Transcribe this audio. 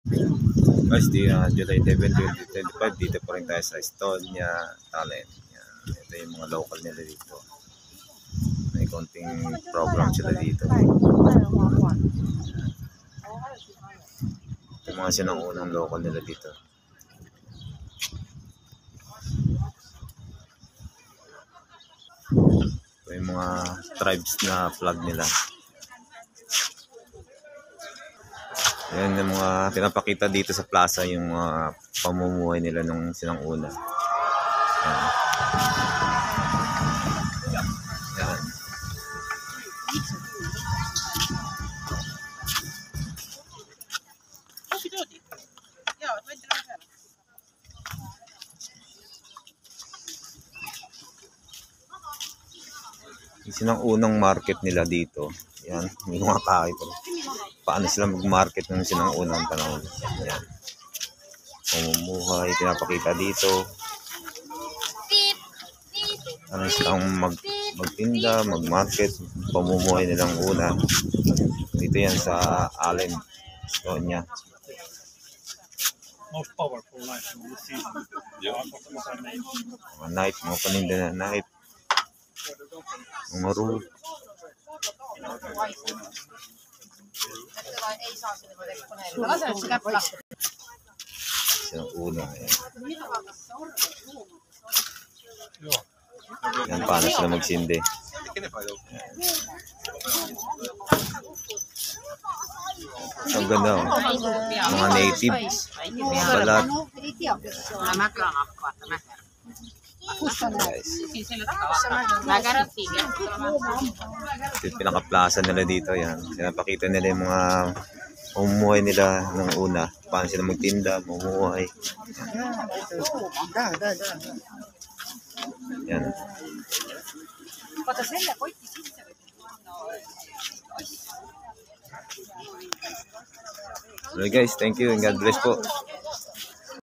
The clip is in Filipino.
Guys, di July 11, 2025, dito pa rin tayo sa Estonia, Tallinn. Yan. Ito yung mga local nila dito. May konting program sila dito. Ito yung mga sinangunang local nila dito. Ito yung mga tribes na flag nila. Yan yung mga pinapakita dito sa plaza, yung mga pamumuhay nila nung sinanguna. Yan. Yan. Yung sinangunang market nila dito. Yan, may mga kahoy pa. Paano sila mag-market ng sinangunang panahon. Yan. Pamumuhay, pinapakita dito. Ano silang magtinda, mag-market, pamumuhay nilang una. Dito yan sa Allen, Estonia. Most powerful knife in this season. Yeah. Mga knife, mga paninda na knife. Mga maru. Silang una. Yan, paano sila magsindi. Ang ganda, oh. Mga native, mga balat. Guys, ito yung pinaka-plaza nila dito. Yan, pinapakita nila yung mga umuhay nila ng una, paano sila magtinda, mamuhay. Yan. So guys, thank you and God bless po.